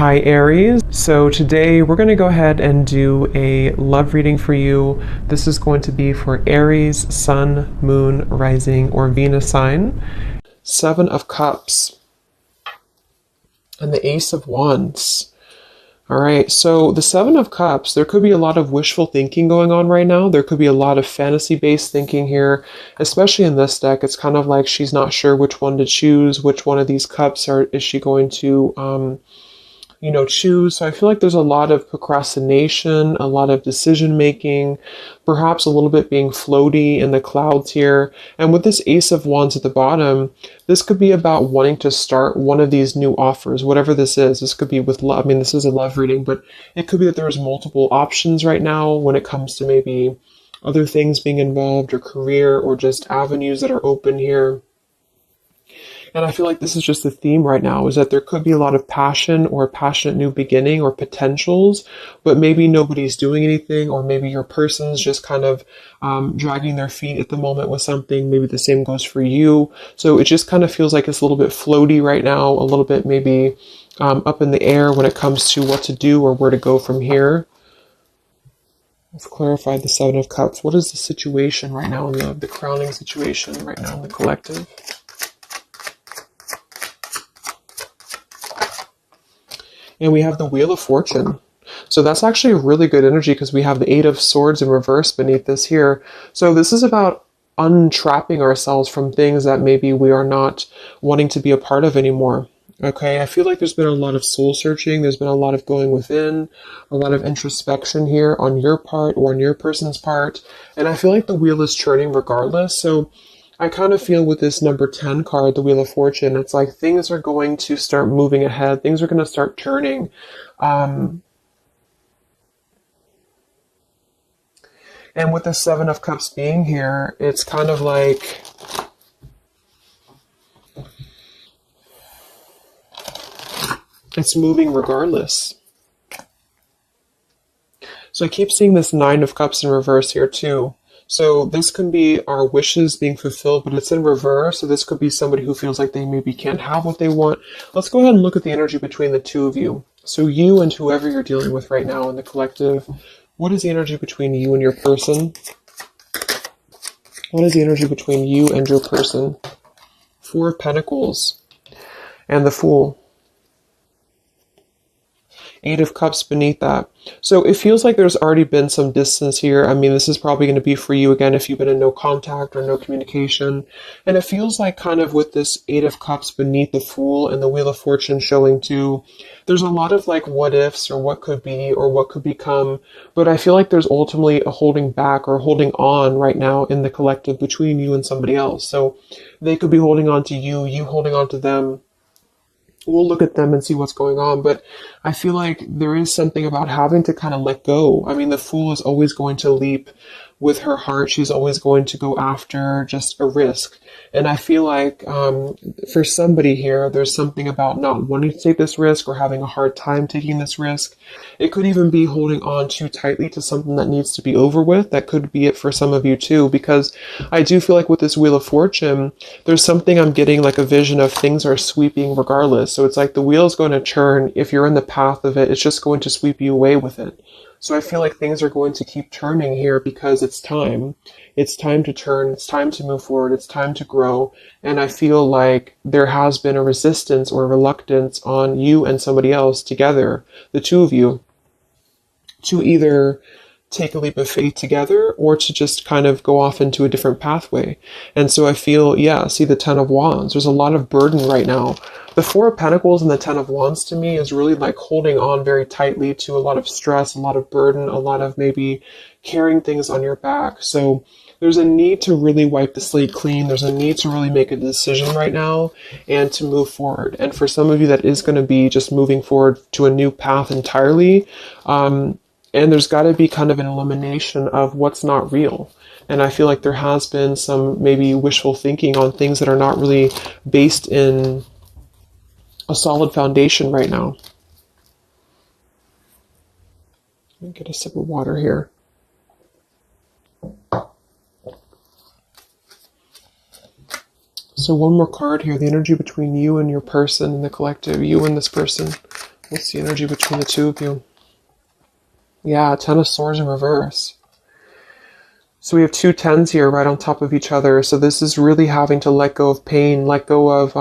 Hi Aries. So today we're going to go ahead and do a love reading for you. This is going to be for Aries, Sun, Moon, Rising, or Venus sign. Seven of Cups and the Ace of Wands. All right, so the Seven of Cups, there could be a lot of wishful thinking going on right now. There could be a lot of fantasy-based thinking here, especially in this deck. It's kind of like she's not sure which one to choose, which one of these cups is she going to choose. So I feel like there's a lot of procrastination, a lot of decision making, perhaps a little bit being floaty in the clouds here. And with this Ace of Wands at the bottom, this could be about wanting to start one of these new offers, whatever this is. This could be with love. I mean, this is a love reading, but it could be that there's multiple options right now when it comes to maybe other things being involved or career or just avenues that are open here. And I feel like this is just the theme right now, is that there could be a lot of passion or a passionate new beginning or potentials, but maybe nobody's doing anything, or maybe your person's just kind of dragging their feet at the moment with something. Maybe the same goes for you. So it just kind of feels like it's a little bit floaty right now, a little bit maybe up in the air when it comes to what to do or where to go from here. Let's clarify the Seven of Cups. What is the situation right now in the crowning situation right now in the collective? And we have the Wheel of Fortune. So that's actually a really good energy because we have the Eight of Swords in reverse beneath this here. So this is about untrapping ourselves from things that maybe we are not wanting to be a part of anymore. Okay, I feel like there's been a lot of soul searching. There's been a lot of going within, a lot of introspection here on your part or on your person's part. And I feel like the wheel is churning regardless. So I kind of feel with this number 10 card, the Wheel of Fortune, it's like things are going to start moving ahead. Things are going to start turning. And with the Seven of Cups being here, it's kind of like it's moving regardless. So I keep seeing this Nine of Cups in reverse here too. So this can be our wishes being fulfilled, but it's in reverse. So this could be somebody who feels like they maybe can't have what they want. Let's go ahead and look at the energy between the two of you. So you and whoever you're dealing with right now in the collective, what is the energy between you and your person? What is the energy between you and your person? Four of Pentacles and the Fool. Eight of Cups beneath that. So it feels like there's already been some distance here. I mean, this is probably going to be for you again if you've been in no contact or no communication. And it feels like kind of with this Eight of Cups beneath the Fool and the Wheel of Fortune showing too, there's a lot of like what ifs or what could be or what could become. But I feel like there's ultimately a holding back or holding on right now in the collective between you and somebody else. So they could be holding on to you, you holding on to them. We'll look at them and see what's going on, but I feel like there is something about having to kind of let go. I mean, the Fool is always going to leap with her heart. She's always going to go after just a risk. And I feel like for somebody here, there's something about not wanting to take this risk or having a hard time taking this risk. It could even be holding on too tightly to something that needs to be over with. That could be it for some of you too, because I do feel like with this Wheel of Fortune, there's something I'm getting like a vision of things are sweeping regardless. So it's like the wheel is going to churn. If you're in the path of it, it's just going to sweep you away with it. So I feel like things are going to keep turning here because it's time. It's time to turn. It's time to move forward. It's time to grow. And I feel like there has been a resistance or a reluctance on you and somebody else together, the two of you, to either take a leap of faith together or to just kind of go off into a different pathway. And so I feel, see the Ten of Wands. There's a lot of burden right now. The Four of Pentacles and the Ten of Wands to me is really like holding on very tightly to a lot of stress, a lot of burden, a lot of maybe carrying things on your back. So there's a need to really wipe the slate clean. There's a need to really make a decision right now and to move forward. And for some of you, that is going to be just moving forward to a new path entirely. And there's got to be kind of an elimination of what's not real. And I feel like there has been some maybe wishful thinking on things that are not really based in a solid foundation right now. Let me get a sip of water here. So one more card here, the energy between you and your person and the collective, you and this person. What's the energy between the two of you? Yeah, Ten of Swords in reverse. So we have two tens here right on top of each other. So this is really having to let go of pain, let go of,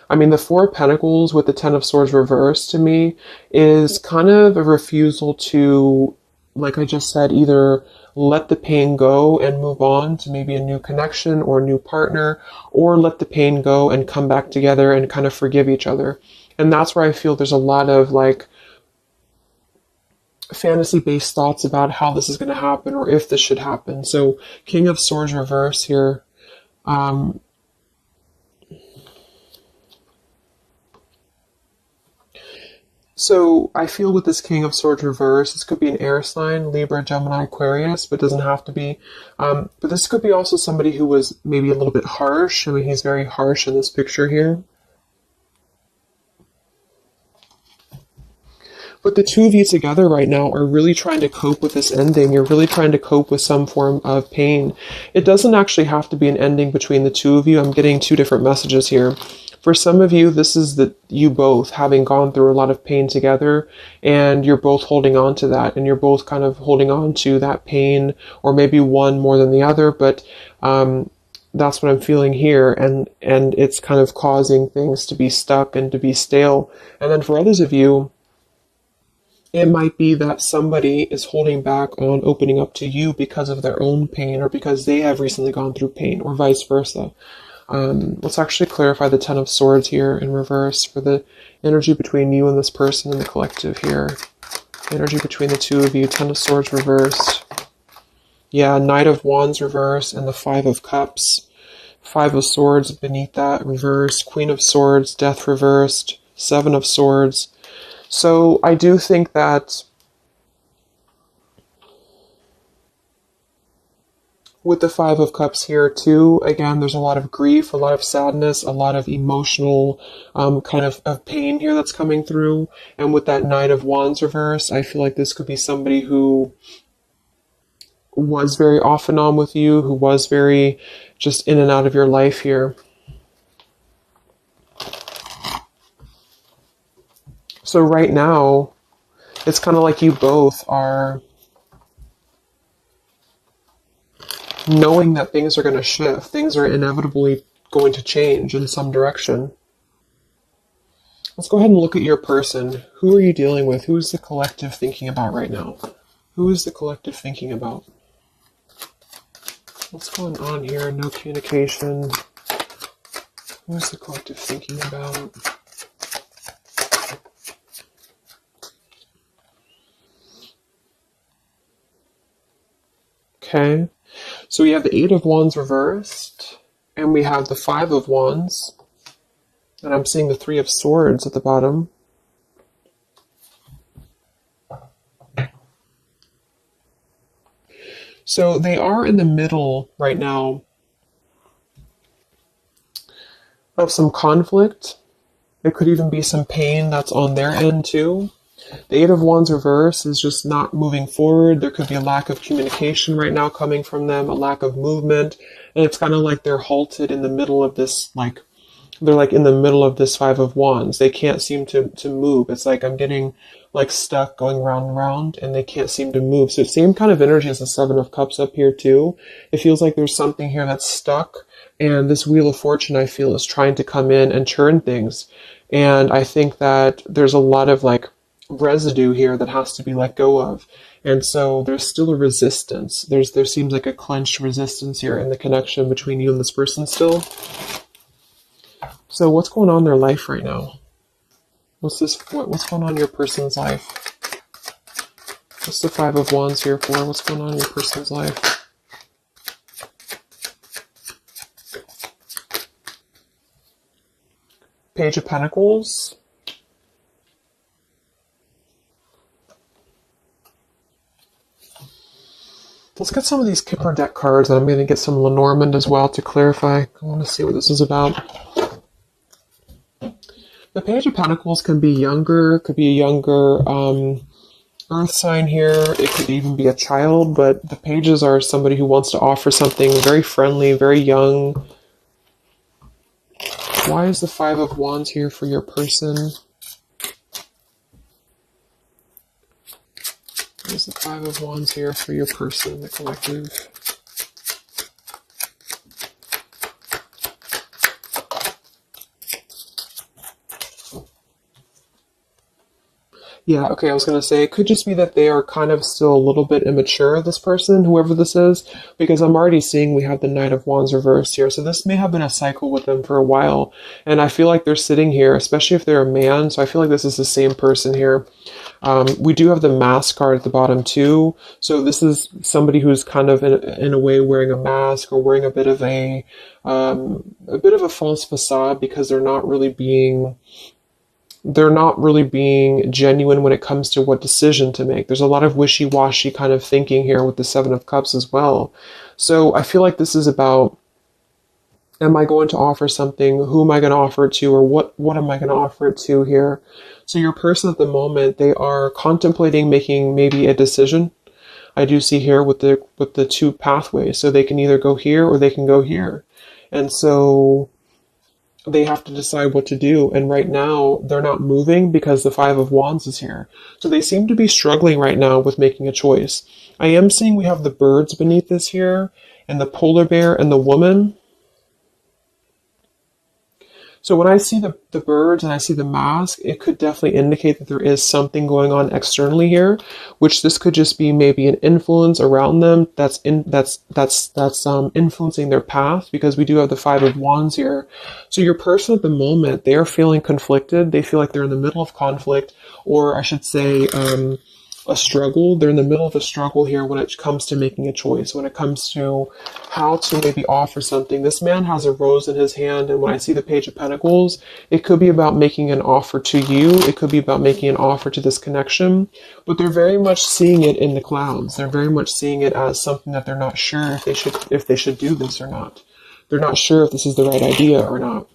I mean, the Four of Pentacles with the Ten of Swords reversed to me is kind of a refusal to, like I just said, either let the pain go and move on to maybe a new connection or a new partner, or let the pain go and come back together and kind of forgive each other. And that's where I feel there's a lot of like fantasy-based thoughts about how this is going to happen or if this should happen. So King of Swords reverse here. So I feel with this King of Swords reverse, this could be an air sign, Libra, Gemini, Aquarius, but doesn't have to be. But this could be also somebody who was maybe a little bit harsh. I mean, he's very harsh in this picture here. But the two of you together right now are really trying to cope with this ending. You're really trying to cope with some form of pain. It doesn't actually have to be an ending between the two of you. I'm getting two different messages here. For some of you, this is you both having gone through a lot of pain together, and you're both holding on to that, and you're both kind of holding on to that pain, or maybe one more than the other, but that's what I'm feeling here, and it's kind of causing things to be stuck and to be stale. And then for others of you, it might be that somebody is holding back on opening up to you because of their own pain or because they have recently gone through pain or vice versa. Let's actually clarify the Ten of Swords here in reverse for the energy between you and this person in the collective here. Energy between the two of you, Ten of Swords reversed. Yeah, Knight of Wands reversed and the Five of Cups. Five of Swords beneath that reversed. Queen of Swords, Death reversed. Seven of Swords. So I do think that with the Five of Cups here too, again, there's a lot of grief, a lot of sadness, a lot of emotional kind of pain here that's coming through. And with that Knight of Wands reverse, I feel like this could be somebody who was very off and on with you, who was very just in and out of your life here. So right now, it's kind of like you both are knowing that things are going to shift. Things are inevitably going to change in some direction. Let's go ahead and look at your person. Who are you dealing with? Who is the collective thinking about right now? Who is the collective thinking about? What's going on here? No communication. Who is the collective thinking about? Okay, so we have the Eight of Wands reversed, and we have the Five of Wands, and I'm seeing the Three of Swords at the bottom. So they are in the middle right now of some conflict. There could even be some pain that's on their end too. The Eight of Wands reverse is just not moving forward. There could be a lack of communication right now coming from them, a lack of movement. And it's kind of like they're halted in the middle of this, they're like in the middle of this Five of Wands. They can't seem to move. It's like I'm getting like stuck going round and round and they can't seem to move. So same kind of energy as the Seven of Cups up here too. It feels like there's something here that's stuck. And this Wheel of Fortune, I feel, is trying to come in and churn things. And I think that there's a lot of like residue here that has to be let go of. And so there's still a resistance. There seems like a clenched resistance here in the connection between you and this person still. So what's going on in their life right now? What's going on in your person's life? What's the Five of Wands here for? What's going on in your person's life? Page of Pentacles. Let's get some of these Kipper deck cards, and I'm going to get some Lenormand as well to clarify. I want to see what this is about. The Page of Pentacles can be younger, could be a younger earth sign here. It could even be a child, but the pages are somebody who wants to offer something very friendly, very young. Why is the Five of Wands here for your person? There's the Five of Wands here for your person, the collective. Yeah, okay, I was going to say, it could just be that they are kind of still a little bit immature, this person, whoever this is, because I'm already seeing we have the Knight of Wands reversed here. So this may have been a cycle with them for a while. And I feel like they're sitting here, especially if they're a man. So I feel like this is the same person here. We do have the mask card at the bottom too. So this is somebody who's kind of in a way wearing a mask or wearing a bit of a false facade because they're not really being genuine when it comes to what decision to make. There's a lot of wishy-washy kind of thinking here with the Seven of Cups as well. So I feel like this is about, am I going to offer something? Who am I going to offer it to? Or what am I going to offer it to here? So your person at the moment, they are contemplating making maybe a decision. I do see here with the two pathways. So they can either go here or they can go here. And so they have to decide what to do. And right now, they're not moving because the Five of Wands is here. So they seem to be struggling right now with making a choice. I am seeing we have the birds beneath this here, and the polar bear and the woman. So when I see the birds and I see the mask, it could definitely indicate that there is something going on externally here, which this could just be maybe an influence around them that's influencing their path, because we do have the Five of Wands here. So your person at the moment, they are feeling conflicted. They feel like they're in the middle of conflict, or I should say, a struggle. They're in the middle of a struggle here when it comes to making a choice, when it comes to how to maybe offer something. This man has a rose in his hand, and when I see the Page of Pentacles, it could be about making an offer to you. It could be about making an offer to this connection, but they're very much seeing it in the clouds. They're very much seeing it as something that they're not sure if they should do this or not. They're not sure if this is the right idea or not.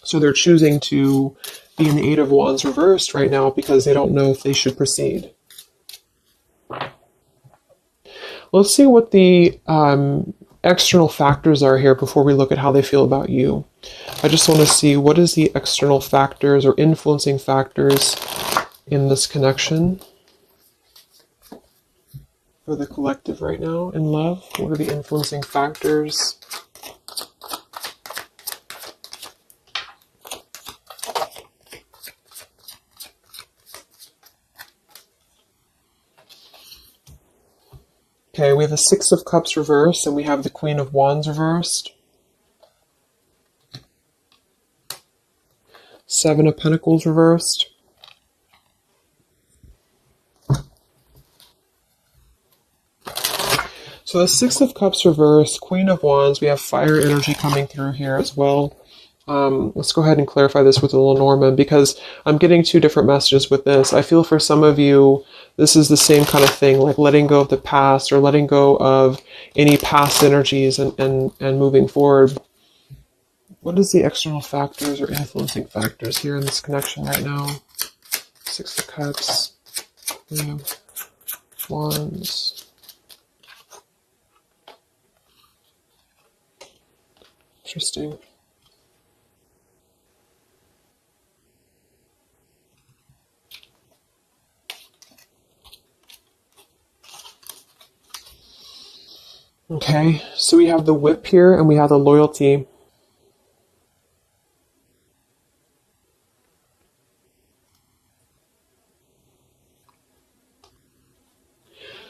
So they're choosing to be in the Eight of Wands reversed right now because they don't know if they should proceed. Let's see what the external factors are here before we look at how they feel about you. I just want to see, what is the external factors or influencing factors in this connection for the collective right now in love? What are the influencing factors? Okay, we have the Six of Cups reversed, and we have the Queen of Wands reversed. Seven of Pentacles reversed. So the Six of Cups reversed, Queen of Wands, we have fire energy coming through here as well. Let's go ahead and clarify this with Lenormand, because I'm getting two different messages with this. I feel for some of you, this is the same kind of thing, like letting go of the past or letting go of any past energies and moving forward. What is the external factors or influencing factors here in this connection right now? Six of Cups, Wands. Interesting. Okay, so we have the Whip here and we have the Loyalty.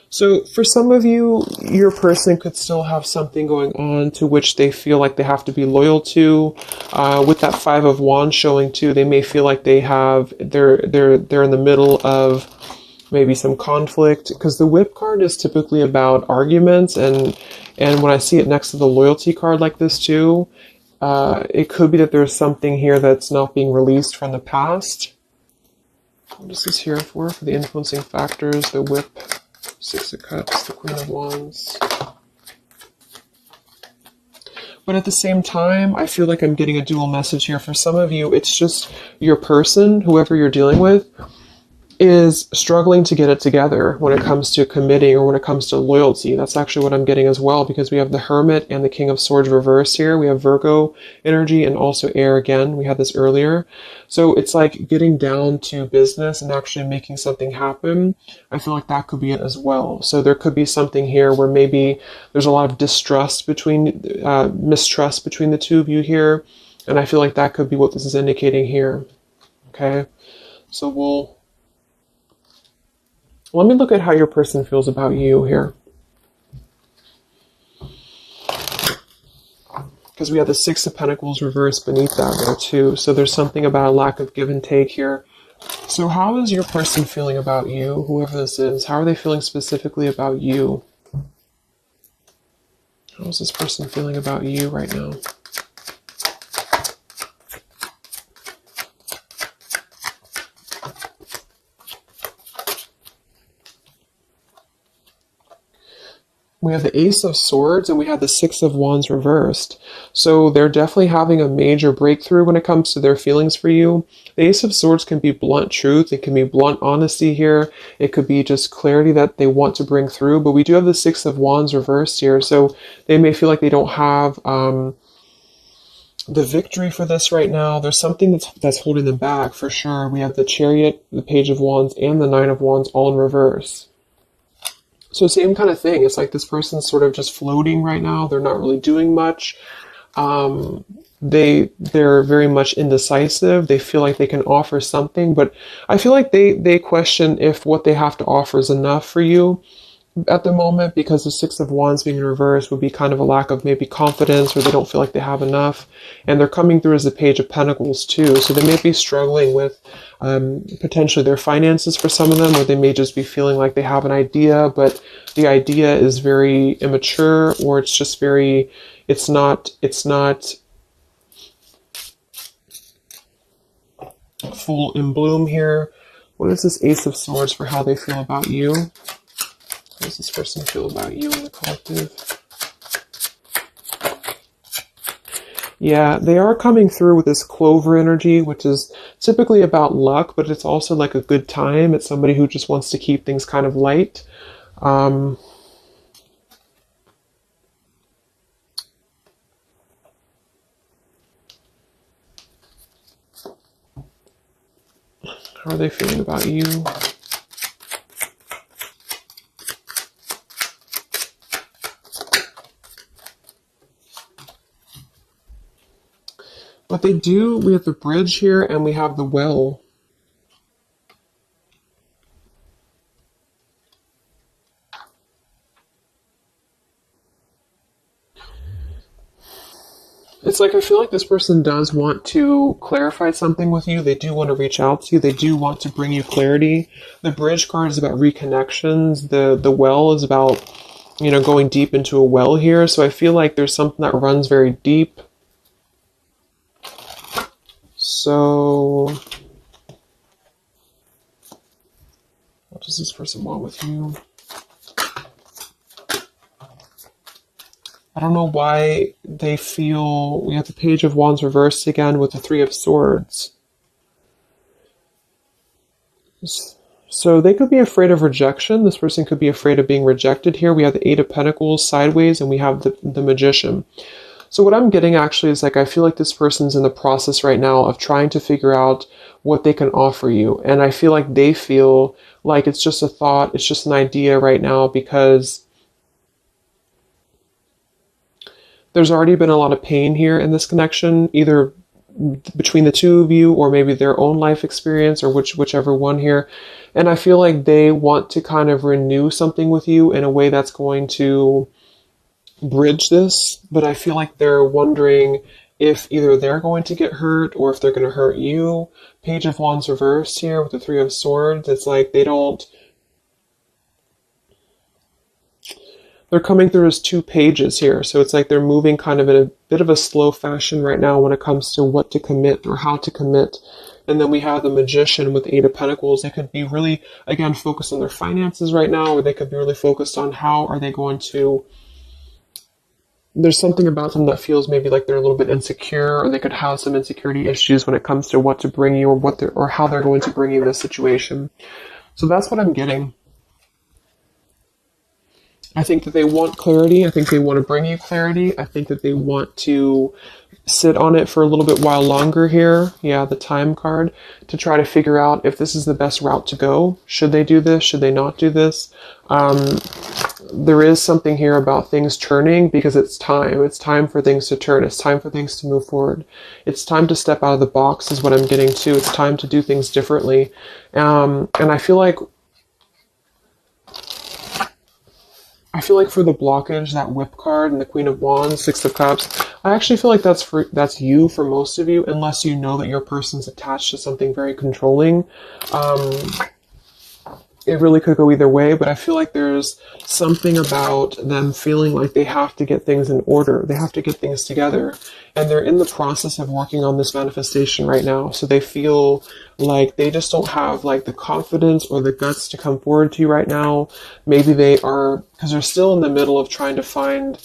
So for some of you, your person could still have something going on to which they feel like they have to be loyal to. With that Five of Wands showing too, they may feel like they're in the middle of maybe some conflict, because the Whip card is typically about arguments, and when I see it next to the Loyalty card like this too, it could be that there's something here that's not being released from the past. What is this here for the influencing factors? The Whip, Six of Cups, the Queen of Wands. But at the same time, I feel like I'm getting a dual message here. For some of you, it's just your person, whoever you're dealing with. is struggling to get it together when it comes to committing or when it comes to loyalty. That's actually what I'm getting as well, because we have the Hermit and the King of Swords reversed here. We have Virgo energy and also air again. We had this earlier. So it's like getting down to business and actually making something happen. I feel like that could be it as well. So there could be something here where maybe there's a lot of mistrust between the two of you here. And I feel like that could be what this is indicating here. Okay. So let me look at how your person feels about you here. Because we have the Six of Pentacles reversed beneath that there too. So there's something about a lack of give and take here. So how is your person feeling about you, whoever this is? How are they feeling specifically about you? How is this person feeling about you right now? We have the Ace of Swords and we have the Six of Wands reversed. So they're definitely having a major breakthrough when it comes to their feelings for you. The Ace of Swords can be blunt truth. It can be blunt honesty here. It could be just clarity that they want to bring through. But we do have the Six of Wands reversed here. So they may feel like they don't have the victory for this right now. There's something that's holding them back for sure. We have the Chariot, the Page of Wands, and the Nine of Wands all in reverse. So same kind of thing. It's like this person's sort of just floating right now. They're not really doing much. They're very much indecisive. They feel like they can offer something, but I feel like they question if what they have to offer is enough for you at the moment, because the Six of Wands being in reverse would be kind of a lack of maybe confidence, or they don't feel like they have enough. And they're coming through as the Page of Pentacles too. So they may be struggling with potentially their finances for some of them, or they may just be feeling like they have an idea, but the idea is very immature, or it's just very, it's not full in bloom here. What is this Ace of Swords for how they feel about you? How does this person feel about you in the collective? Yeah, they are coming through with this Clover energy, which is typically about luck, but it's also like a good time. It's somebody who just wants to keep things kind of light. How are they feeling about you? But they do, we have the Bridge here and we have the Well. It's like I feel like this person does want to clarify something with you. They do want to reach out to you. They do want to bring you clarity. The Bridge card is about reconnections. The Well is about, you know, going deep into a well here. So I feel like there's something that runs very deep. So what does this person want with you? I don't know why they feel, we have the Page of Wands reversed again with the Three of Swords. So they could be afraid of rejection. This person could be afraid of being rejected here. We have the Eight of Pentacles sideways and we have the Magician. So what I'm getting actually is like, I feel like this person's in the process right now of trying to figure out what they can offer you. And I feel like they feel like it's just a thought, it's just an idea right now, because there's already been a lot of pain here in this connection, either between the two of you or maybe their own life experience, or whichever one here. And I feel like they want to kind of renew something with you in a way that's going to bridge this, but I feel like they're wondering if either they're going to get hurt or if they're going to hurt you. Page of Wands reversed here with the Three of Swords. It's like they're coming through as two pages here. So it's like they're moving kind of in a bit of a slow fashion right now when it comes to what to commit or how to commit. And then we have the Magician with Eight of Pentacles. They could be really, again, focused on their finances right now, or they could be really focused on how are they going to there's something about them that feels maybe like they're a little bit insecure, or they could have some insecurity issues when it comes to what to bring you, or or how they're going to bring you this situation. So that's what I'm getting. I think that they want clarity. I think they want to bring you clarity. I think that they want to sit on it for a little bit while longer here. Yeah, the time card, to try to figure out if this is the best route to go. Should they do this? Should they not do this? There is something here about things turning, because it's time. It's time for things to turn. It's time for things to move forward. It's time to step out of the box is what I'm getting to. It's time to do things differently. And I feel like for the blockage, that Whip card and the Queen of Wands, Six of Cups, I actually feel like that's you for most of you, unless you know that your person's attached to something very controlling. It really could go either way, but I feel like there's something about them feeling like they have to get things in order. They have to get things together. And they're in the process of working on this manifestation right now. So they feel like they just don't have like the confidence or the guts to come forward to you right now. Maybe they are, because they're still in the middle of trying to find,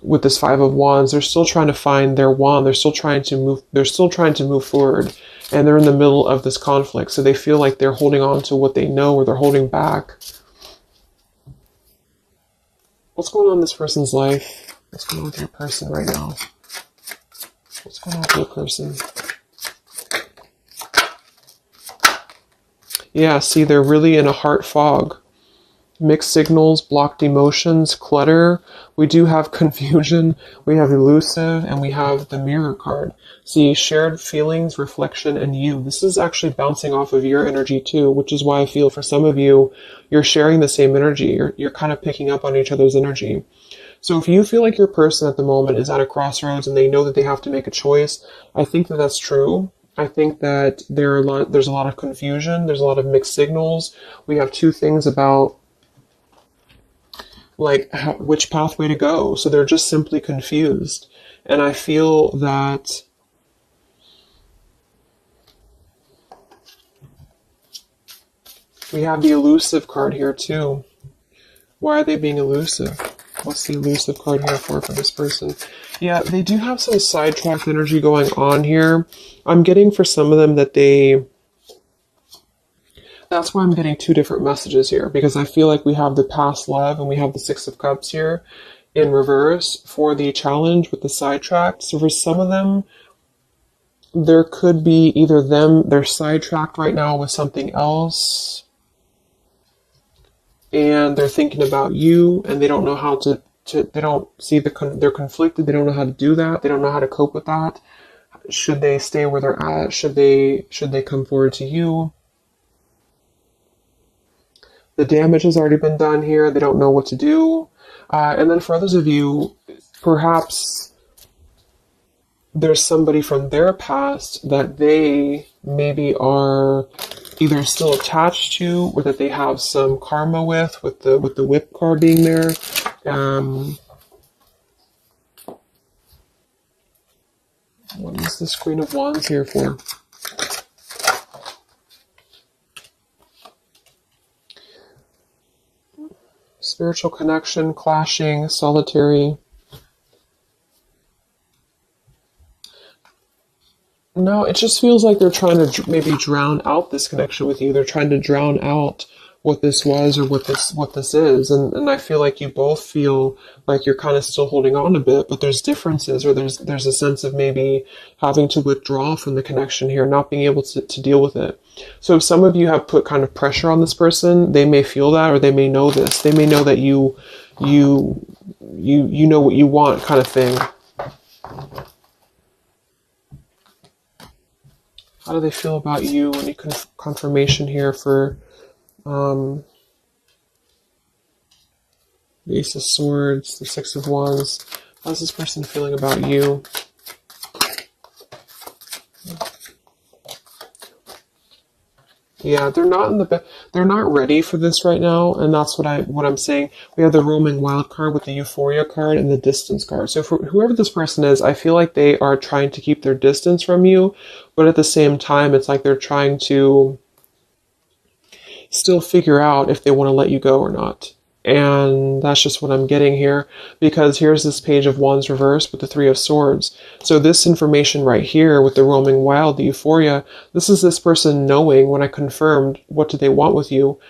with this Five of Wands, they're still trying to find their wand. They're still trying to move forward. And they're in the middle of this conflict. So they feel like they're holding on to what they know, or they're holding back. What's going on in this person's life? What's going on with your person right now? What's going on with your person? Yeah, see, they're really in a heart fog. Mixed signals, blocked emotions, clutter. We do have confusion, we have elusive, and we have the Mirror card. See, shared feelings, reflection, and you. This is actually bouncing off of your energy too, which is why I feel for some of you, you're sharing the same energy. You're kind of picking up on each other's energy. So if you feel like your person at the moment is at a crossroads and they know that they have to make a choice, I think that that's true. I think that there's a lot of confusion. There's a lot of mixed signals. We have two things about like which pathway to go. So they're just simply confused. And I feel that we have the elusive card here too. Why are they being elusive? What's the elusive card here for this person? Yeah, they do have some sidetracked energy going on here. I'm getting for some of them that that's why I'm getting two different messages here, because I feel like we have the past love and we have the Six of Cups here in reverse for the challenge with the sidetracked. So for some of them, there could be either they're sidetracked right now with something else, and they're thinking about you, and they don't know how to they don't see they're conflicted. They don't know how to do that. They don't know how to cope with that. Should they stay where they're at? Should they come forward to you? The damage has already been done here. They don't know what to do. And then for others of you, perhaps there's somebody from their past that they maybe are either still attached to, or that they have some karma with the Whip card being there. What is this Queen of Wands here for? Spiritual connection, clashing, solitary. No, it just feels like they're trying to maybe drown out this connection with you. They're trying to drown out what this was or what this is. And I feel like you both feel like you're kind of still holding on a bit, but there's differences, or there's a sense of maybe having to withdraw from the connection here, not being able to deal with it. So if some of you have put kind of pressure on this person, they may feel that, or they may know this. They may know that you know what you want, kind of thing. How do they feel about you? Any confirmation here for the Ace of Swords, the Six of Wands? How's this person feeling about you? Yeah, they're not ready for this right now, and that's what I'm saying. We have the roaming wild card with the Euphoria card and the distance card. So for whoever this person is, I feel like they are trying to keep their distance from you, but at the same time, it's like they're trying to still figure out if they want to let you go or not. And that's just what I'm getting here, because here's this Page of Wands reversed with the Three of Swords. So this information right here with the roaming wild, the euphoria, this is this person knowing, when I confirmed what do they want with you,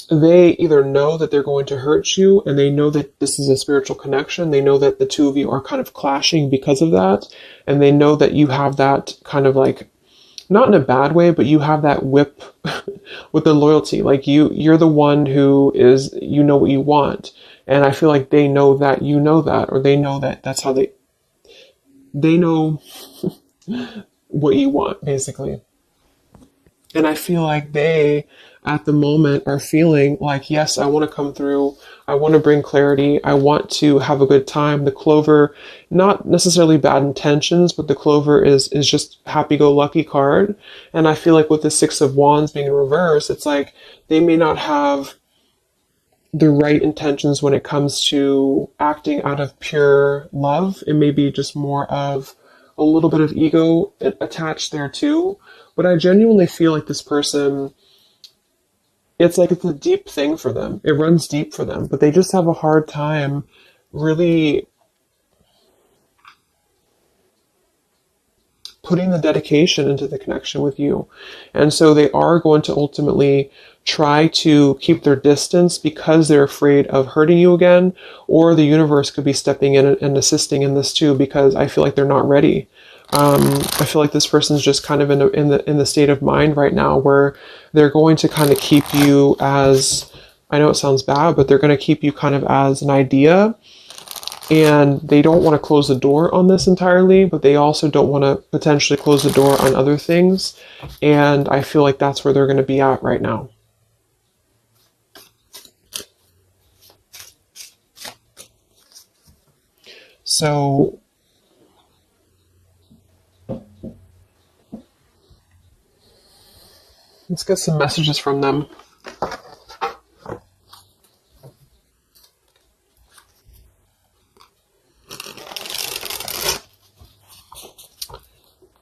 they either know that they're going to hurt you, and they know that this is a spiritual connection. They know that the two of you are kind of clashing because of that. And they know that you have that kind of like, not in a bad way, but you have that whip with the loyalty. Like you're the one who is, you know what you want. And I feel like they know that you know that, or they know that that's how they know what you want, basically. And I feel like they, at the moment, are feeling like, yes, I want to come through. I want to bring clarity. I want to have a good time. The clover, not necessarily bad intentions, but the clover is just happy-go-lucky card. And I feel like with the Six of Wands being in reverse, it's like they may not have the right intentions when it comes to acting out of pure love. It may be just more of a little bit of ego attached there too. But I genuinely feel like this person, it's like it's a deep thing for them. It runs deep for them, but they just have a hard time really putting the dedication into the connection with you. And so they are going to ultimately try to keep their distance because they're afraid of hurting you again, or the universe could be stepping in and assisting in this too, because I feel like they're not ready. I feel like this person's just kind of in the state of mind right now where they're going to kind of keep you as, I know it sounds bad, but they're going to keep you kind of as an idea. And they don't want to close the door on this entirely, but they also don't want to potentially close the door on other things. And I feel like that's where they're going to be at right now. So let's get some messages from them.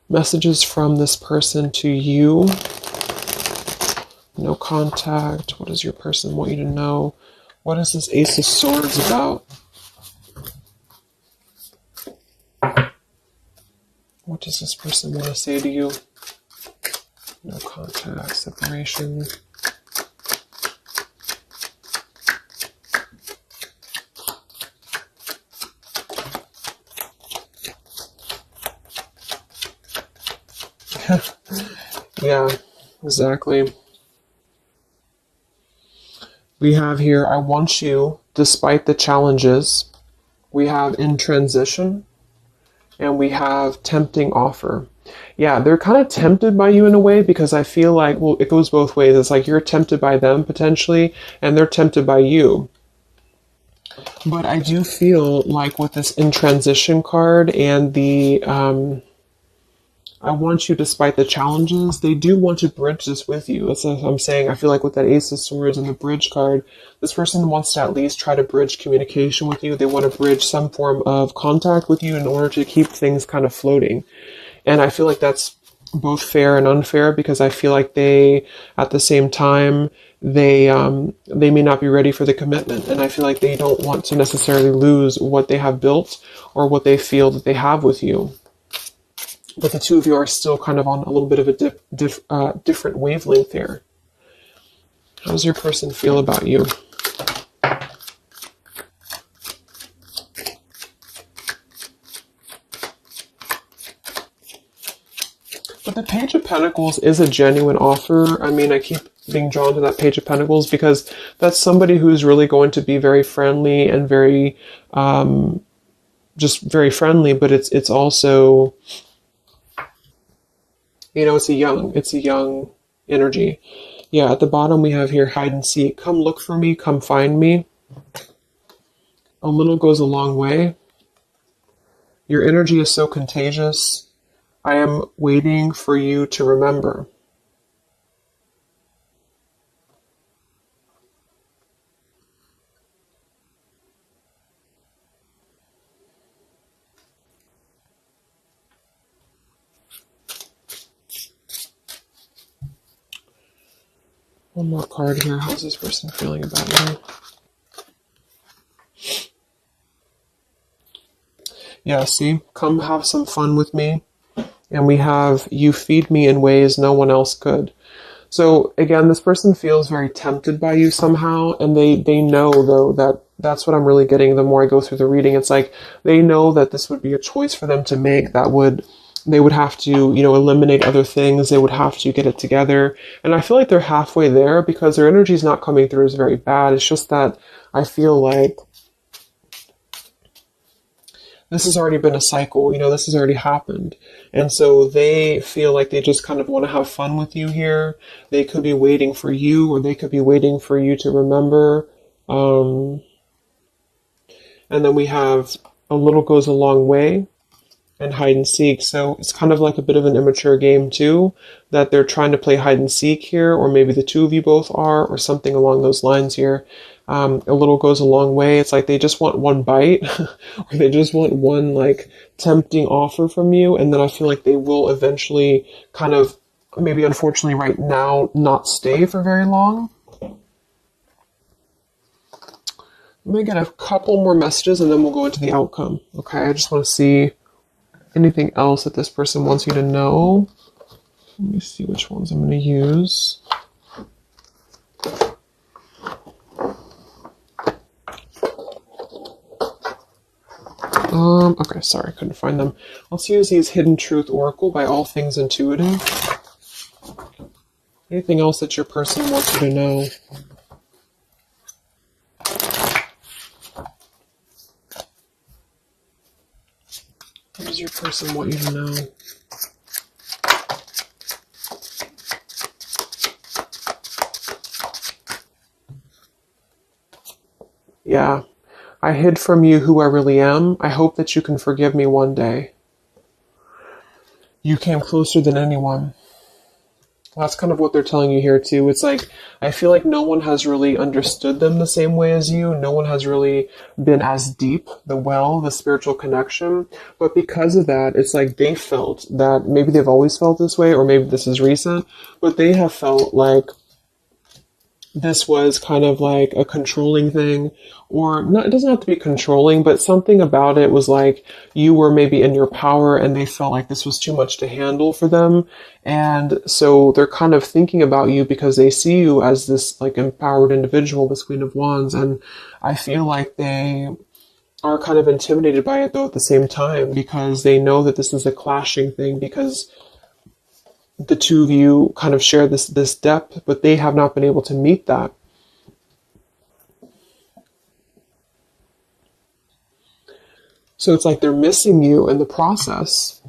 Messages from this person to you. No contact. What does your person want you to know? What is this Ace of Swords about? What does this person want to say to you? No contact, separation. Yeah, exactly. We have here, I want you, despite the challenges. We have in transition, and we have tempting offer. Yeah, they're kind of tempted by you in a way, because I feel like, well, it goes both ways. It's like you're tempted by them potentially, and they're tempted by you. But I do feel like with this in transition card and the I want you despite the challenges, they do want to bridge this with you. That's what I'm saying. I feel like with that Ace of Swords and the bridge card, this person wants to at least try to bridge communication with you. They want to bridge some form of contact with you in order to keep things kind of floating. And I feel like that's both fair and unfair, because I feel like they, at the same time, they may not be ready for the commitment, and I feel like they don't want to necessarily lose what they have built or what they feel that they have with you. But the two of you are still kind of on a little bit of a different wavelength here. How does your person feel about you? But the Page of Pentacles is a genuine offer. I mean, I keep being drawn to that Page of Pentacles because that's somebody who's really going to be very friendly and very, just very friendly. But it's also, you know, it's a young energy. Yeah, at the bottom we have here hide and seek. Come look for me. Come find me. A little goes a long way. Your energy is so contagious. I am waiting for you to remember. One more card here. How's this person feeling about you? Yeah, see? Come have some fun with me. And we have, you feed me in ways no one else could. So again, this person feels very tempted by you somehow, and they know though that that's what I'm really getting the more I go through the reading. It's like they know that this would be a choice for them to make that would they would have to, eliminate other things. They would have to get it together. And I feel like they're halfway there because their energy is not coming through as very bad. It's just that I feel like this has already been a cycle, this has already happened. And so they feel like they just kind of want to have fun with you here. They could be waiting for you, or they could be waiting for you to remember. And then we have a little goes a long way and hide and seek. So it's kind of like a bit of an immature game too, that they're trying to play hide and seek here, or maybe the two of you both are, or something along those lines here. A little goes a long way. It's like they just want one bite, or they just want one like tempting offer from you, and then I feel like they will eventually kind of, maybe unfortunately right now, not stay for very long. Let me get a couple more messages and then we'll go into the outcome. Okay, I just want to see anything else that this person wants you to know. Let me see which ones I'm going to use. Okay, sorry, I couldn't find them. Let's use these Hidden Truth Oracle by All Things Intuitive. Anything else that your person wants you to know? What does your person want you to know? Yeah. I hid from you who I really am. I hope that you can forgive me one day. You came closer than anyone. That's kind of what they're telling you here too. It's like, I feel like no one has really understood them the same way as you. No one has really been as deep, the spiritual connection. But because of that, it's like they felt that maybe they've always felt this way, or maybe this is recent, but they have felt like this was kind of like a controlling thing, or not, it doesn't have to be controlling, but something about it was like you were maybe in your power and they felt like this was too much to handle for them. And so they're kind of thinking about you because they see you as this like empowered individual, this Queen of Wands. And I feel like they are kind of intimidated by it though at the same time, because they know that this is a clashing thing, because the two of you kind of share this depth, but they have not been able to meet that. So it's like they're missing you in the process,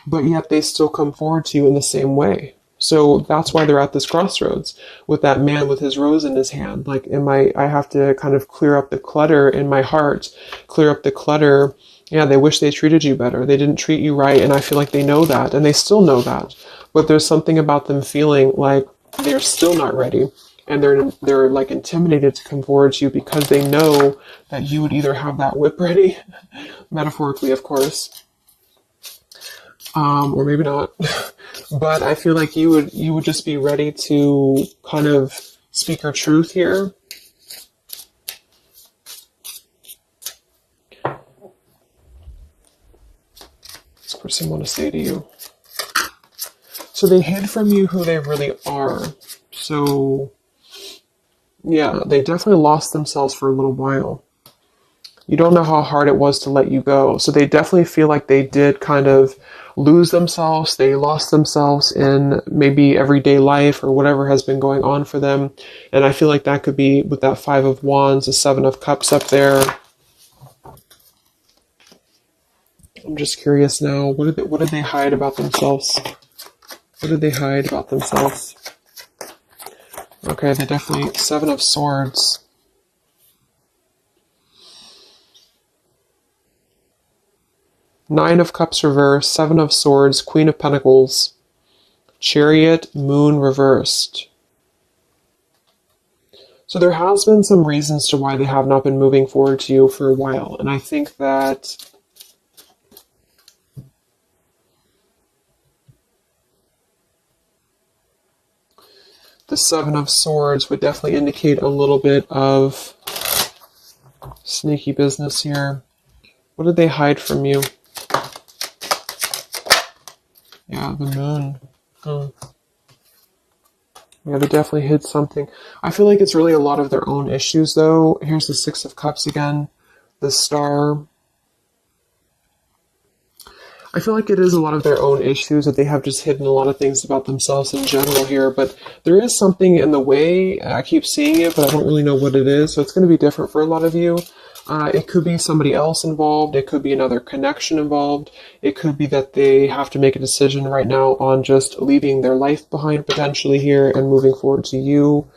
but yet they still come forward to you in the same way. So that's why they're at this crossroads with that man with his rose in his hand. Like, I have to kind of clear up the clutter in my heart, clear up the clutter. Yeah, they wish they treated you better. They didn't treat you right. And I feel like they know that, and they still know that. But there's something about them feeling like they're still not ready. And they're like intimidated to come forward to you because they know that you would either have that whip ready, metaphorically, of course, or maybe not. But I feel like you would just be ready to kind of speak your truth here. This person want to say to you. So they hid from you who they really are. So yeah, they definitely lost themselves for a little while. You don't know how hard it was to let you go. So they definitely feel like they did kind of lose themselves. They lost themselves in maybe everyday life or whatever has been going on for them. And I feel like that could be with that Five of Wands, the Seven of Cups up there. I'm just curious now, what did they hide about themselves? What did they hide about themselves? Okay, they definitely, Seven of Swords. Nine of Cups reversed, Seven of Swords, Queen of Pentacles, Chariot, Moon reversed. So there has been some reasons to why they have not been moving forward to you for a while. And I think that the Seven of Swords would definitely indicate a little bit of sneaky business here. What did they hide from you? Yeah, the moon. Yeah, they definitely hid something. I feel like it's really a lot of their own issues, though. Here's the Six of Cups again. The Star. I feel like it is a lot of their own issues that they have just hidden a lot of things about themselves in general here, but there is something in the way. I keep seeing it, but I don't really know what it is, so it's going to be different for a lot of you. It could be somebody else involved. It could be another connection involved. It could be that they have to make a decision right now on just leaving their life behind potentially here and moving forward to you.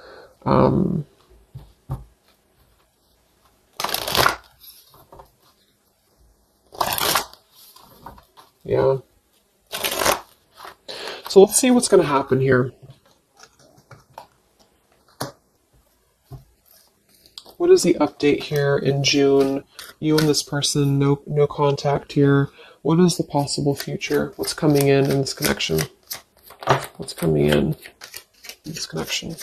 Yeah. So let's see what's going to happen here. What is the update here in June? You and this person, no contact here. What is the possible future? What's coming in this connection? What's coming in this connection?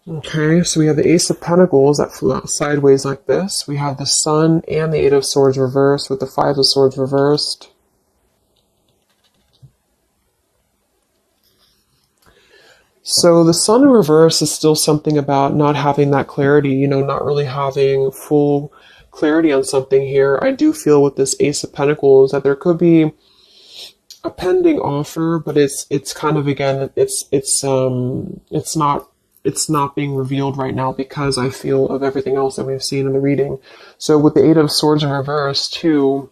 Okay, so we have the Ace of Pentacles that flew out sideways like this. We have the Sun and the Eight of Swords reversed with the Five of Swords reversed. So the Sun in reverse is still something about not having that clarity, not really having full clarity on something here. I do feel with this Ace of Pentacles that there could be a pending offer, but it's kind of, again, it's not being revealed right now because I feel of everything else that we've seen in the reading. So with the Eight of Swords in reverse too,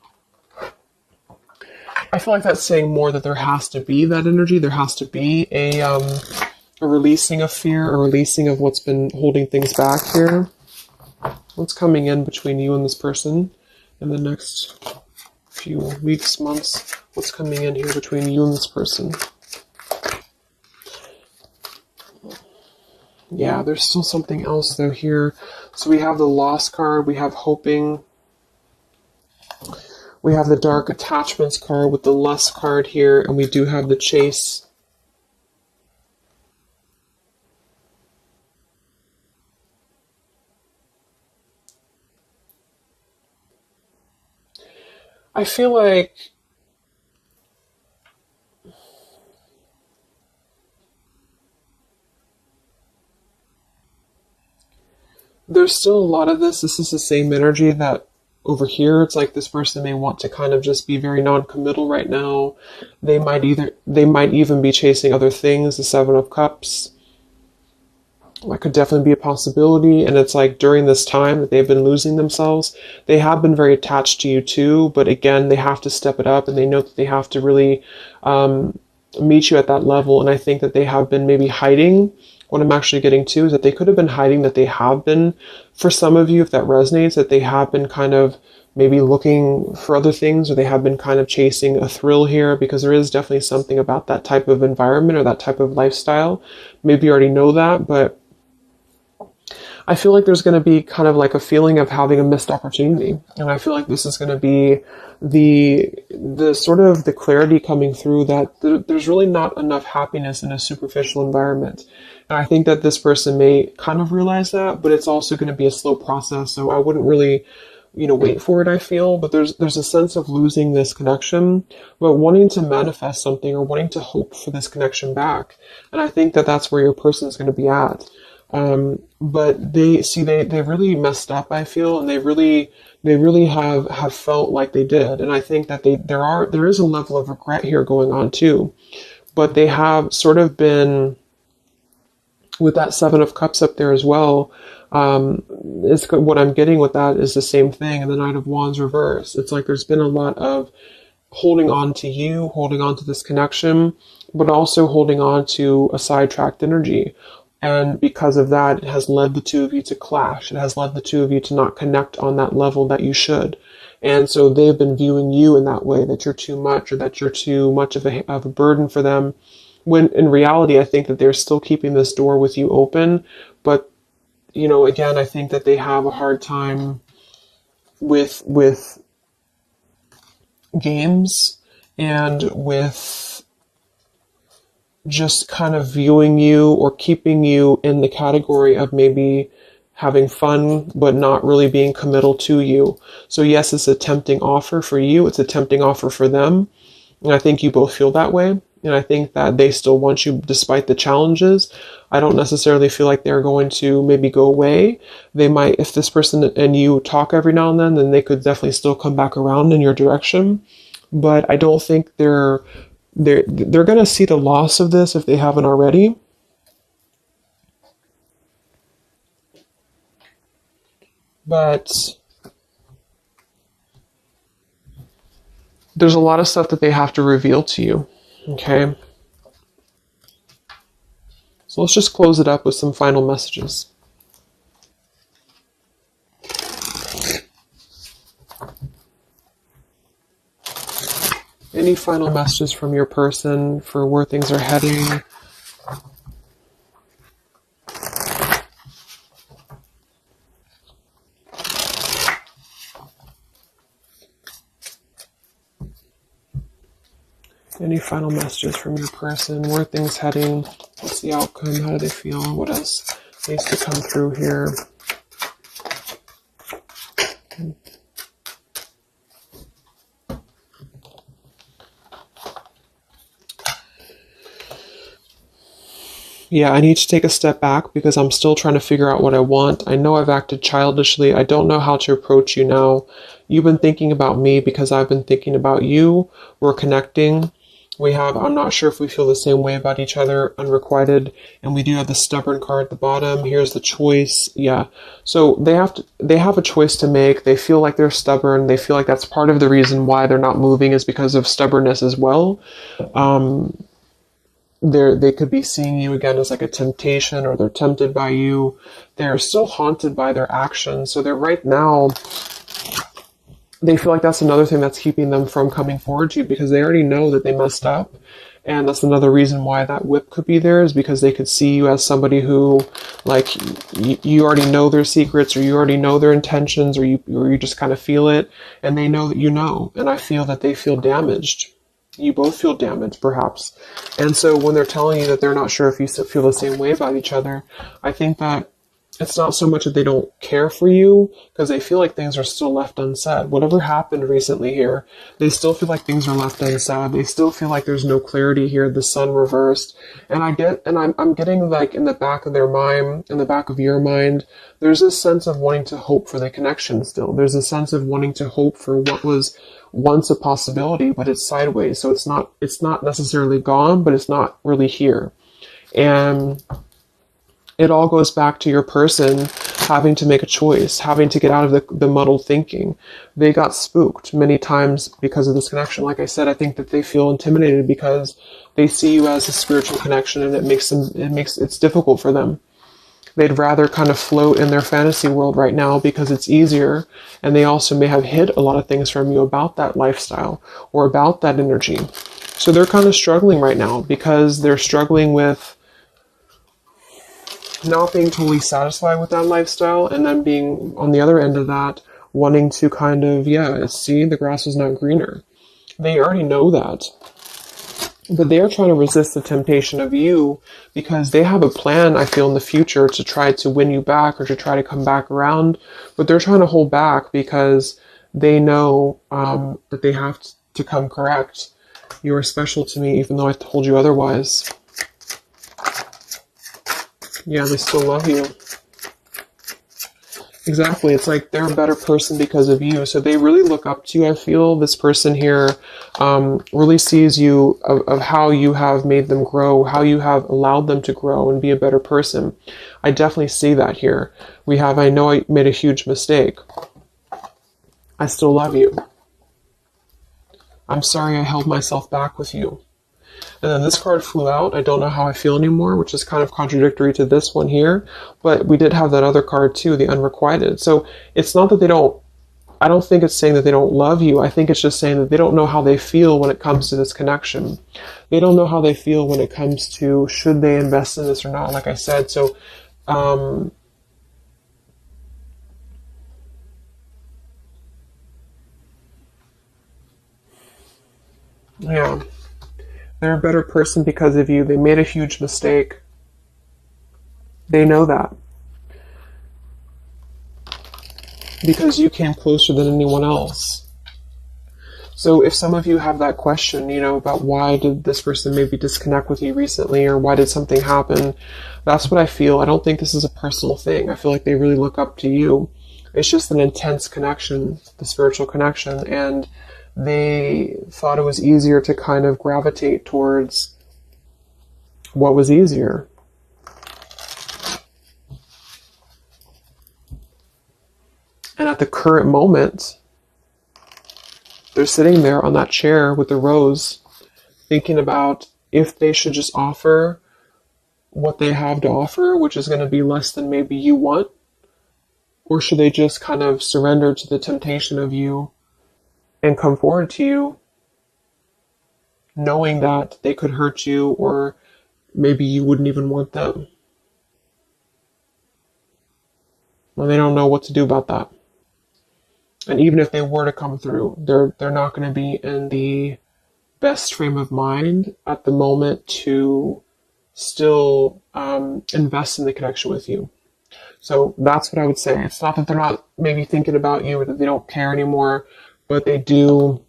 I feel like that's saying more that there has to be that energy. There has to be a releasing of fear, a releasing of what's been holding things back here. What's coming in between you and this person in the next few weeks, months? What's coming in here between you and this person? Yeah, there's still something else though here. So we have the Lost card, we have Hoping, we have the Dark Attachments card with the Lust card here, and we do have the Chase. I feel like there's still a lot of this. This is the same energy that over here, it's like this person may want to kind of just be very non-committal right now. They might even be chasing other things, the Seven of Cups. That could definitely be a possibility. And it's like during this time that they've been losing themselves, they have been very attached to you too, but again, they have to step it up and they know that they have to really meet you at that level. And I think that they have been maybe hiding. What I'm actually getting to is that they could have been hiding, that they have been, for some of you, if that resonates, that they have been kind of maybe looking for other things, or they have been kind of chasing a thrill here, because there is definitely something about that type of environment or that type of lifestyle. Maybe you already know that, but I feel like there's going to be kind of like a feeling of having a missed opportunity. And I feel like this is going to be the sort of the clarity coming through that there's really not enough happiness in a superficial environment. And I think that this person may kind of realize that, but it's also going to be a slow process. So I wouldn't really, wait for it, I feel. But there's a sense of losing this connection, but wanting to manifest something or wanting to hope for this connection back. And I think that that's where your person is going to be at. But they really messed up, I feel, and they really have felt like they did. And I think that there is a level of regret here going on too, but they have sort of been, with that Seven of Cups up there as well. What I'm getting with that is the same thing. And the Knight of Wands reverse. It's like there's been a lot of holding on to you, holding on to this connection, but also holding on to a sidetracked energy. And because of that, it has led the two of you to clash. It has led the two of you to not connect on that level that you should. And so they've been viewing you in that way, that you're too much, or that you're too much of a burden for them. When in reality, I think that they're still keeping this door with you open. But, again, I think that they have a hard time with games and with just kind of viewing you or keeping you in the category of maybe having fun, but not really being committal to you. So yes, it's a tempting offer for you. It's a tempting offer for them. And I think you both feel that way. And I think that they still want you despite the challenges. I don't necessarily feel like they're going to maybe go away. They might, if this person and you talk every now and then they could definitely still come back around in your direction. But I don't think they're going to see the loss of this if they haven't already. But there's a lot of stuff that they have to reveal to you. Okay. So let's just close it up with some final messages. Any final messages from your person for where things are heading? Any final messages from your person? Where are things heading? What's the outcome? How do they feel? What else needs to come through here? Yeah, I need to take a step back because I'm still trying to figure out what I want. I know I've acted childishly. I don't know how to approach you now. You've been thinking about me because I've been thinking about you. We're connecting. I'm not sure if we feel the same way about each other, unrequited, and we do have the stubborn card at the bottom. Here's the choice. Yeah. So they have a choice to make. They feel like they're stubborn. They feel like that's part of the reason why they're not moving is because of stubbornness as well. They could be seeing you again as like a temptation, or they're tempted by you. They're still haunted by their actions. So they're right now, they feel like that's another thing that's keeping them from coming forward to you because they already know that they messed up. And that's another reason why that whip could be there, is because they could see you as somebody who, like, you already know their secrets, or you already know their intentions, or you just kind of feel it, and they know that you know. And I feel that they feel damaged. You both feel damaged, perhaps. And so when they're telling you that they're not sure if you feel the same way about each other, I think that it's not so much that they don't care for you, because they feel like things are still left unsaid. Whatever happened recently here, they still feel like things are left unsaid. They still feel like there's no clarity here, the sun reversed. And I'm getting, like, in the back of their mind, in the back of your mind, there's this sense of wanting to hope for the connection still. There's a sense of wanting to hope for what was once a possibility, but it's sideways. So it's not necessarily gone, but it's not really here. And it all goes back to your person having to make a choice, having to get out of the muddled thinking. They got spooked many times because of this connection. Like I said, I think that they feel intimidated because they see you as a spiritual connection, and it's difficult for them. They'd rather kind of float in their fantasy world right now because it's easier, and they also may have hid a lot of things from you about that lifestyle or about that energy. So they're kind of struggling right now because they're struggling with not being totally satisfied with that lifestyle, and then being on the other end of that, wanting to kind of, see, the grass is not greener. They already know that. But they are trying to resist the temptation of you because they have a plan, I feel, in the future to try to win you back or to try to come back around. But they're trying to hold back because they know that they have to come correct. You are special to me, even though I told you otherwise. Yeah, they still love you. Exactly. It's like they're a better person because of you. So they really look up to you, I feel. This person here really sees you of how you have made them grow, how you have allowed them to grow and be a better person. I definitely see that here. I know I made a huge mistake. I still love you. I'm sorry I held myself back with you. And then this card flew out. I don't know how I feel anymore, which is kind of contradictory to this one here. But we did have that other card too, the unrequited. So it's not that I don't think it's saying that they don't love you. I think it's just saying that they don't know how they feel when it comes to this connection. They don't know how they feel when it comes to should they invest in this or not, like I said. So, yeah. They're a better person because of you. They made a huge mistake. They know that. Because you came closer than anyone else. So if some of you have that question, about why did this person maybe disconnect with you recently, or why did something happen, that's what I feel. I don't think this is a personal thing. I feel like they really look up to you. It's just an intense connection, the spiritual connection, and they thought it was easier to kind of gravitate towards what was easier. And at the current moment, they're sitting there on that chair with the rose, thinking about if they should just offer what they have to offer, which is going to be less than maybe you want, or should they just kind of surrender to the temptation of you and come forward to you, knowing that they could hurt you, or maybe you wouldn't even want them. Well, they don't know what to do about that. And even if they were to come through, they're not going to be in the best frame of mind at the moment to still invest in the connection with you. So that's what I would say. It's not that they're not maybe thinking about you or that they don't care anymore, but they do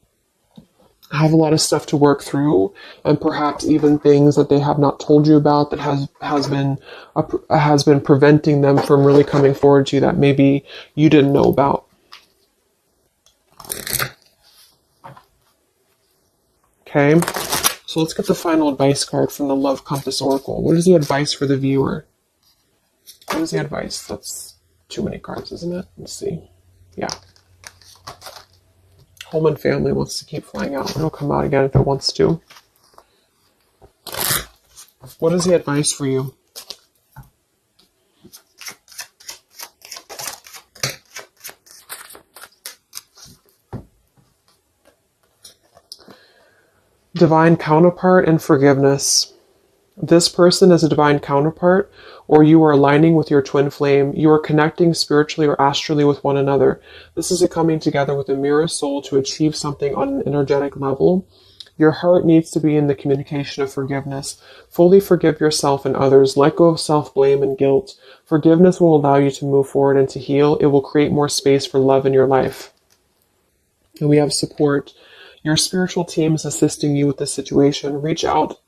have a lot of stuff to work through, and perhaps even things that they have not told you about that has been preventing them from really coming forward to you that maybe you didn't know about. Okay, so let's get the final advice card from the Love Compass Oracle. What is the advice for the viewer? What is the advice? That's too many cards, isn't it? Let's see. Yeah. Home and family wants to keep flying out. It'll come out again if it wants to. What is the advice for you? Divine counterpart and forgiveness. This person is a divine counterpart, or you are aligning with your twin flame. You are connecting spiritually or astrally with one another. This is a coming together with a mirror soul to achieve something on an energetic level. Your heart needs to be in the communication of forgiveness. Fully forgive yourself and others. Let go of self-blame and guilt. Forgiveness will allow you to move forward and to heal. It will create more space for love in your life. And we have support. Your spiritual team is assisting you with this situation. Reach out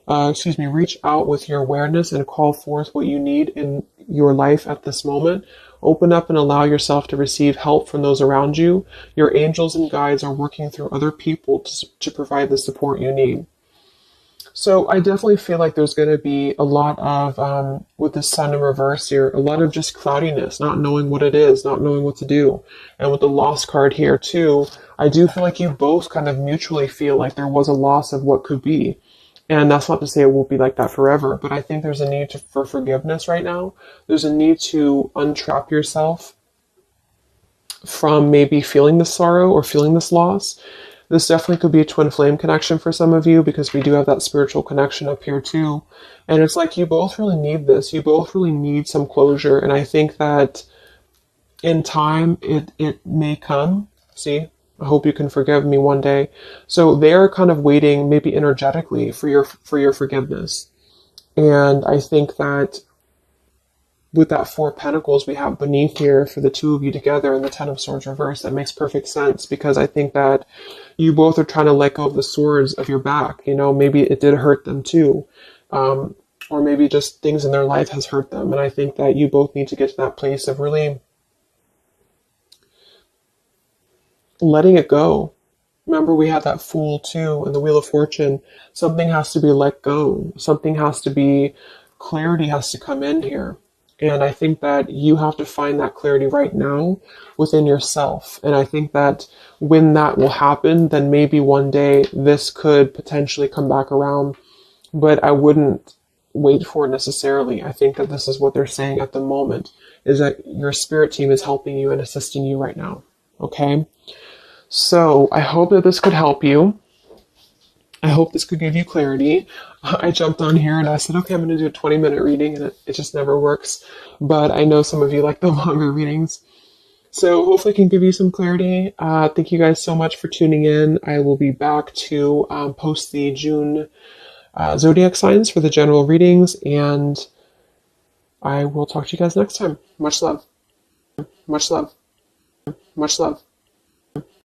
with your awareness and call forth what you need in your life at this moment. Open up and allow yourself to receive help from those around you. Your angels and guides are working through other people to provide the support you need. So I definitely feel like there's going to be a lot of, with the sun in reverse here, a lot of just cloudiness, not knowing what it is, not knowing what to do. And with the loss card here too, I do feel like you both kind of mutually feel like there was a loss of what could be. And that's not to say it won't be like that forever, but I think there's a need for forgiveness right now. There's a need to untrap yourself from maybe feeling this sorrow or feeling this loss. This definitely could be a twin flame connection for some of you, because we do have that spiritual connection up here too. And it's like you both really need this. You both really need some closure. And I think that in time, it may come. See? I hope you can forgive me one day. So they're kind of waiting, maybe energetically, for your forgiveness. And I think that with that Four of Pentacles we have beneath here for the two of you together and the Ten of Swords reversed, that makes perfect sense, because I think that you both are trying to let go of the swords of your back. Maybe it did hurt them too. Or maybe just things in their life has hurt them. And I think that you both need to get to that place of really letting it go. Remember, we had that Fool too in the Wheel of Fortune. Something has to be let go. Something has to be, clarity has to come in here. And I think that you have to find that clarity right now within yourself. And I think that when that will happen, then maybe one day this could potentially come back around. But I wouldn't wait for it necessarily. I think that this is what they're saying at the moment, is that your spirit team is helping you and assisting you right now. Okay? So I hope that this could help you. I hope this could give you clarity. I jumped on here and I said, okay, I'm going to do a 20-minute reading, and it just never works. But I know some of you like the longer readings. So hopefully I can give you some clarity. Thank you guys so much for tuning in. I will be back to post the June zodiac signs for the general readings, and I will talk to you guys next time. Much love. Much love. Much love.